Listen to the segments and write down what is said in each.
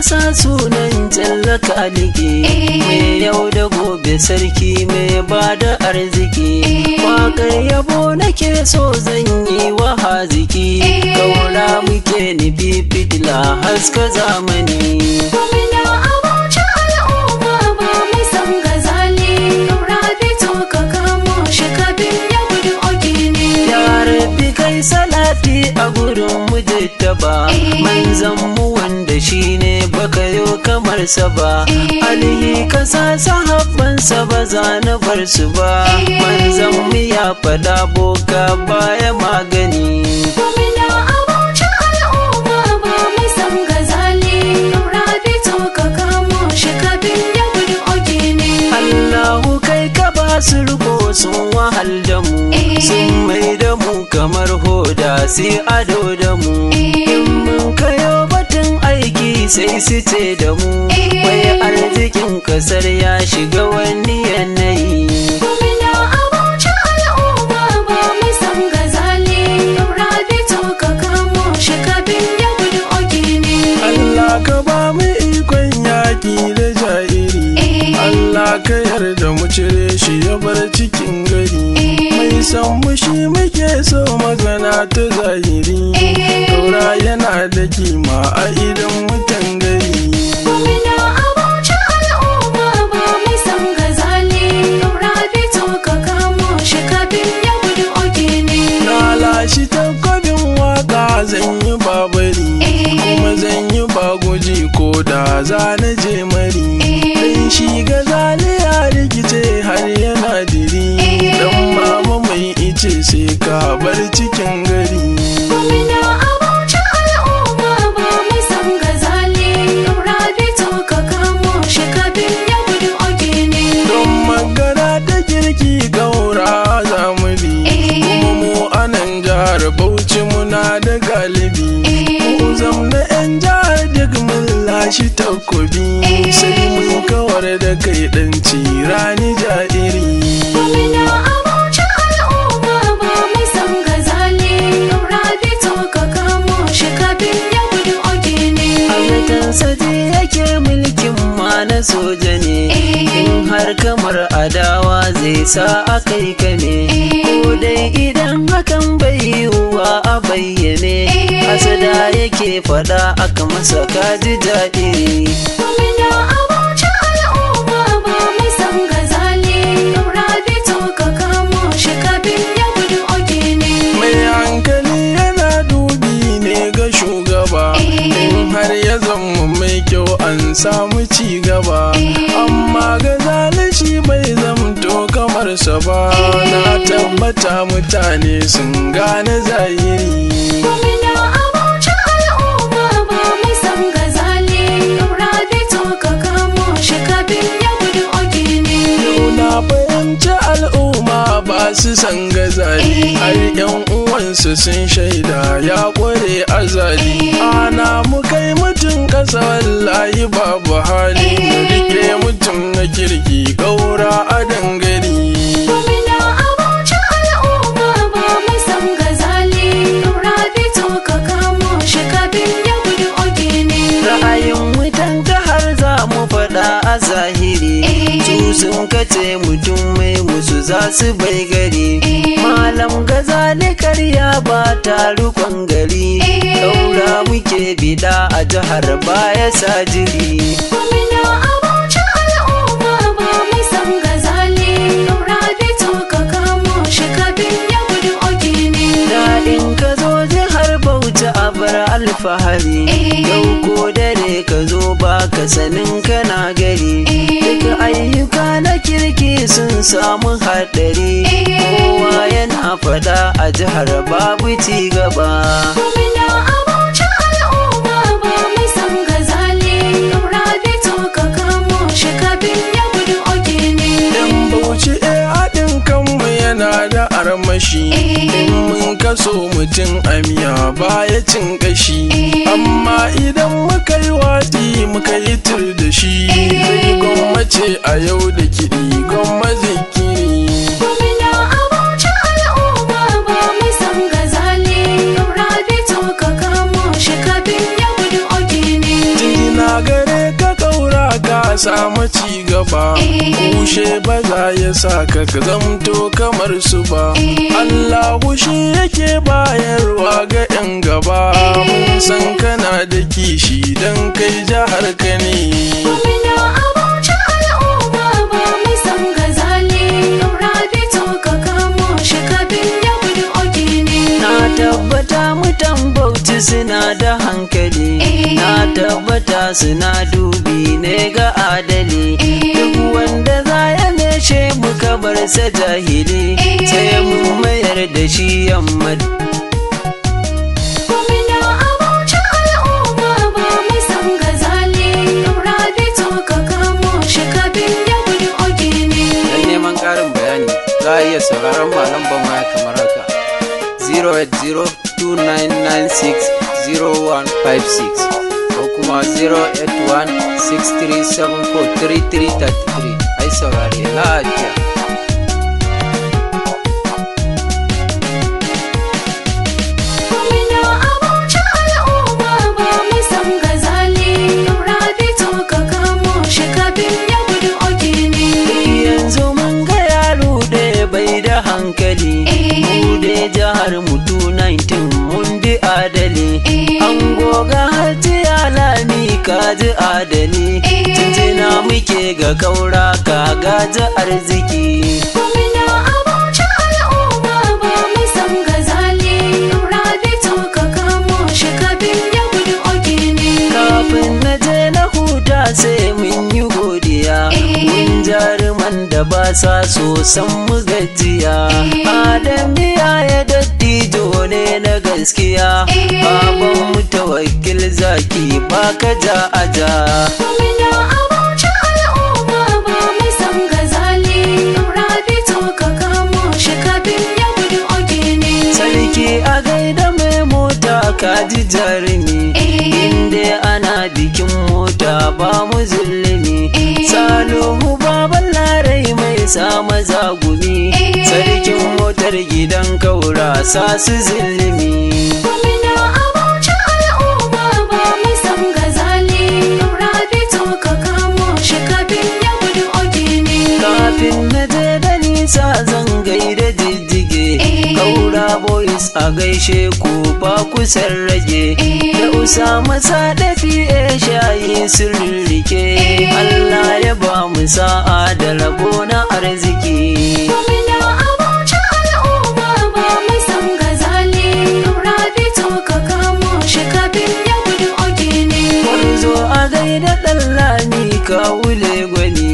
sa sunan jalla kaliki, mai yau da gobe sarki mai bada arziki. Waƙar yabo nake so zan yi wa haziki, kaura muke nufi fitila haska zamani. Gwamna Abuja al'umma ba mai san gazali, kaura fito ka kamo shi kabin ya gudu oke ne. Ya rabbi kai salati a gurin mujittaba, manzan mu wanda shine baka yo kamar sa ba. Alihi ka sa sahabbansa ba za na bar su ba, manzan mu ya fada boka baya magani. Gwamna Abuja al'umma ba mai san gazali, kaura fito ka kamo shi kabin ya gudu oke ne. Allahu kai ka ba su riko sun wahal da mu, sun mai da mu kamar hoda sai ado da mu. In mun kayo batun aiki sai su ce da mu, wai arzikin kasar ya shiga wani yanayi. Gwamna Abuja al'umma ba mai san gazali, kaura fito ka kamo shi kabin ya gudu oke ne. Allah ka ba mu ikon yaƙi da ja'iri, Allah ka yarda mu cire shi ya bar cikin gari. Mai san mu shi muke so magana ta zahiri, kaura yana da kima a idan mutan gari. Gwamna Abuja al'umma ba mai san gazali, kaura fito ka kamo shi kabin ya gudu oke ne. Na lashi takwabin waka zan yi babari, kuma zan yi baguji ko da za na je mari. Dan shi gazali ya rikice har yana diri, dan mama mai ice sai ka bar cikin gari. Gwamna Abuja al'umma ba mai san gazali, kaura fito ka kamo shi kabin ya gudu oke ne. Don magana ta kirki gaura za mu bi, kuma mu anan jihar Bauchi muna da galibi. Mu zamna 'yan jihar duk mun lashi takobi, sai mun kawar da kai ɗan cirani ja'iri. Gwamna Abuja al'umma ba mai san gazali, kaura fito ka kamo shi kabin ya gudu oke ne. Ayyukan saje yake mulkin ma na soja ne, in har kamar adawa zai sa a kai ka ne. Ko dai idan hakan bai yiwuwa a bayyane, hasada yake fada aka masa kaji daɗi. Gwamna Abuja al'umma ba mai san gazali, kaura fito ka kamo shi kabin ya gudu oke ne. Mai hankali yana dubi ne ga shugaba, in har ya zama mai kyau an samu ci gaba. Amma gazali shi bai zamto kamar sa ba, na tabbata mutane sun gane zahiri. Gwamna Abuja al'umma ba mai san gazali, kaura fito ka kamo shi kabin ya gudu oke ne. Na fahimci al'umma ba su san gazali, har 'yan uwansu sun shaida ya kware azali. Ana mu kai mutum ƙasa wallahi babu hali, mu rike mutum na kirki gaura a dangare. Gwamna Abuja al'umma ba mai san gazali, kaura fito ka kamo shi kabin ya gudu oke ne. Ra'ayin mutan jihar za mu faɗa a zahiri, su sun kace mutum mai musu za su bai gari. Malam gazali karya ba ta rukon gari, kaura muke bida a jihar baya sajiri. Gwamna Abuja al'umma ba mai san gazali, kaura fito ka kamo shi kabin ya gudu oke ne. Daɗin ka zo jihar Bauchi a bar alfahari, yau ko dare ka zo ba ka sanin kana gari. Duka ayyuka na kirki sun samu haɗari, kowa yana faɗa a jihar babu ci gaba. Gwamna Abuja al'umma ba mai san gazali, kaura fito ka kamo shi kabin ya gudu oke ne. Dan Bauchi haɗin kanmu yana da armashi, in mun kaso mutum amiya baya cin kashi. Amma idan muka yi wati muka yi tur da shi, zai gwammace a yau da kiɗi gwamma zikiri. Gwamna Abuja al'umma ba mai san gazali, kaura fito ka kamo shi kabin ya gudu oke ne. Jina ga samu ci gaba. Kushe ba za ya sa ka zamto kamar su ba. Allahu shi yake bayarwa ga 'yan gaba. Mun san kana da kishi dan kai jihar ka ne. Gwamna Abuja al'umma ba mai san gazali. Daura fito ka kamo shi kabin ya gudu oke ne. Na tabbata mutan Bauchi suna da hankali. Na tabbata suna dubi ne ga adali. Duk wanda za ya neshe muka bar sa jahili, sai mun mayar da shi yamma. Gwamna Abuja al'umma ba mai san gazali. Daura fito ka kamo shi kabin ya gudu oke ne. Don neman ƙarin bayani za a iya sauraron malam waya kamar haka: 08029960156 ko kuma 08163743333. Ai saurare lafiya. Gwamna Abuja al'umma ba mai san gazali. Daura fito ka kamo shi kabin ya gudu oke ne. Yanzu mun ga yaro ɗaya bai da hankali. Mu dai jihar mutu 19 mun bi adali. An goga hajiya lami kaji adali. Tunjina muke ga kaura ka gaji arziki. Gwamna Abuja al'umma ba mai san gazali. Daura fito ka kamo shi kabin ya gudu oke ne. Kafin na je na huta sai mun yi godiya. Mun jaruman da ba sa so san mu gajiya. Adamiya ya dattijo ne na gaskiya. Baban mu tawakkil zaki baka ja aja. Gwamna Abuja al'umma ba mai san gazali. Daura fito ka kamo shi kabin ya gudu oke ne. Sarki a gaida mai mota kaji jarumi. Inda ana bikin mota ba mu zulumi. Salihu baban larai mai sa maza gumi. Sarkin motar gidan kaura sa su zulumi. Gwamna Abuja al'umma ba mai san gazali. Daura fito ka kamo shi kabin ya gudu oke ne. Kafin na je da nisa zan gaida jijjige. Kaura boys a gaishe ku ba kusan rage. Da Usama Sadafi shayi sun rike. Allah ya ba mu sa'a da rabo na arziki. Gwamna Abuja al'umma ba mai san gazali. Daura fito ka kamo shi kabin ya gudu oke ne. Warzo a gaida ɗallami ka wule gwani.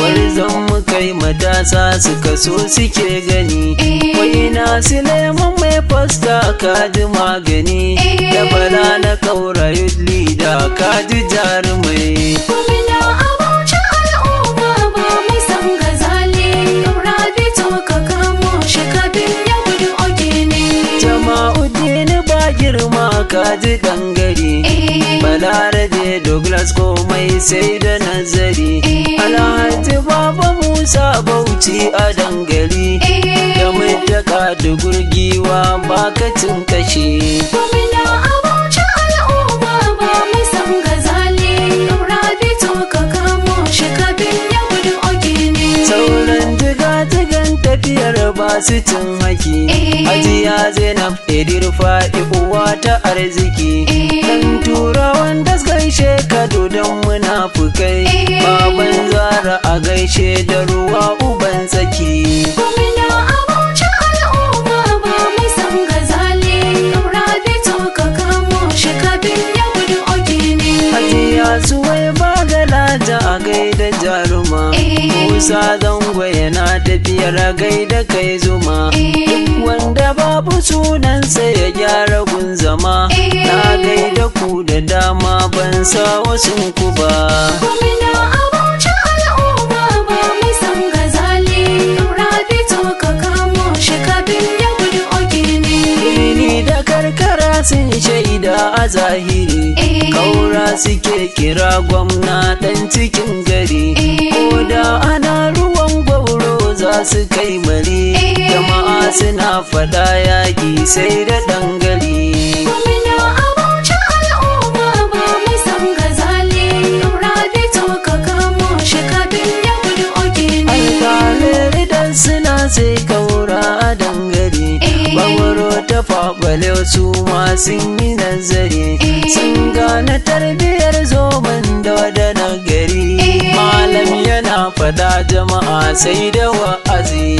Warzon mu kai matasa suka so suke gani. Wai na Suleiman mai fasta kaji magani. Da bala na kaura yudli da kaji jarumai. Gwamna Abuja al'umma ba mai san gazali. Daura fito ka kamo shi kabin ya gudu oke ne. Jama'uddin ba girma kaji dangare. Balarabe Douglas komai sai da nazari. Alhaji Baba Musa Bauchi a dangali. Da mutaka da gurgiwa bakacin kashe. Gwamna Abuja al'umma ba mai san gazali. Daura fito ka kamo shi kabin ya gudu oke ne. Sauran jiga-jigan tafiyar ba su cin haki. Hajiya Zainab Edir fa'i uwa ta arziki. Dan turawan da gaishe ka dodon munafukai. Baban Zara a gaishe da ruwa uban tsaki. Gwamna Abuja al'umma ba mai san gazali. Daura fito ka kamo shi kabin ya gudu oke ne. Hajiya Suwai ba galaja a gaida jaruma. Musa zango yana tafiyar a gaida kai zuma. Duk wanda babu sunansa ya gyara gunzama. Na gaida ku da dama ban sa wasu ku ba. Gwamna Abuja al'umma ba mai san gazali. Daura fito ka kamo shi kabin ya gudu oke ne. Birni da karkara sun shaida a zahiri. Kaura suke kira gwamna dan cikin gari. Ko da ana ruwan gwauro za su kai mari. Jama'a suna fada yaƙi sai da dangali. Gwamna Abuja al'umma ba mai san gazali. Daura fito ka kamo gwale su ma sun yi nazari sun gane tarbiyar zoman da wadana gari malam yana fada jama'a sai da wa'azi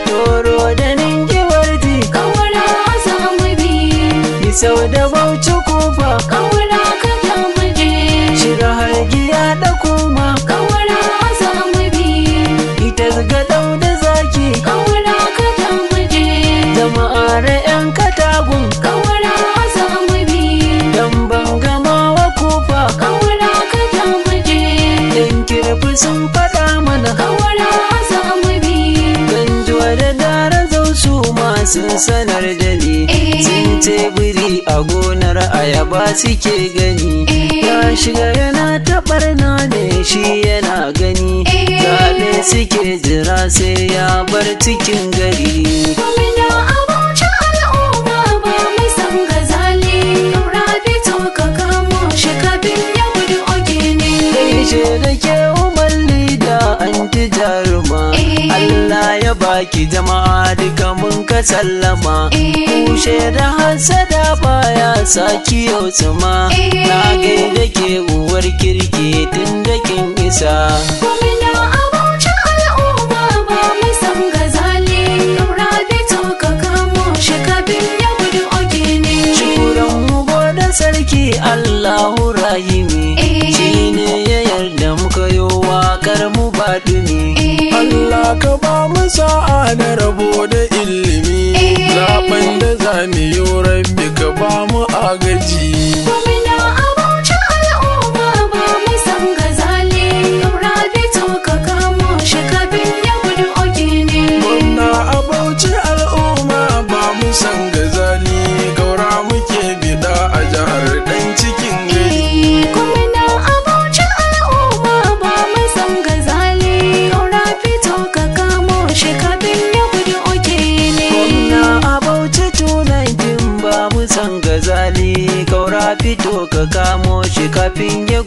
toro da ninki wardi Kaura za mu bi, sau da bauchi kufa kaura kada mu je. shira har giya da kuma Kaura za mu bi, ita ga da zaki kaura kada mu je. jama'ar yan katagun Kaura za mu bi, dan bangama wa kufa kaura kada mu je. yan kirfi sun faɗa mana Kaura za mu bi, ganjuwa da dara su ma sun sanar da ni sun teburi a gonar ayaba suke gani ya shiga yana taɓarna ne shi yana gani zaɓe suke jira sai ya bar cikin gari gwamna Abuja al'umma ba mai san gazali. Kaura fito ka kamo shi kafin ya gudu oge ne. gaishe da ke umarni da anti jaruma Allah ya baki jama'a duka mun ka sallama kushe da hasada baya saki yau tsuma na gaida ke uwar kirki tun da kin isa Gwamna Abuja al'umma ba mai san gazali. Kaura fito ka kamo shi kafin ya gudu oge ne. shukuran mu goda sarki Allahu rahimi shine ya yarda muka yi waƙar mu ba dumi Allah ka ba mu sa'a da rabo da ilimi zaben da zaniyo rabbi ka ba mu agaji Gwamna Abuja al'umma ba mai san gazali. Kaura fito ka kamo shi kafin ya gudu oge ne. gwamna a Bauchi al'umma ba mu san gazali gaura muke bida a jihar dan cikin gari Gwamna Abuja al'umma ba mai san gazali. Kaura fito ka kamo shi kafin ya gudu oge ne. gwamna a Bauchi tunaitin ba mu san gazali kaura fito ka kamo shi kafin ya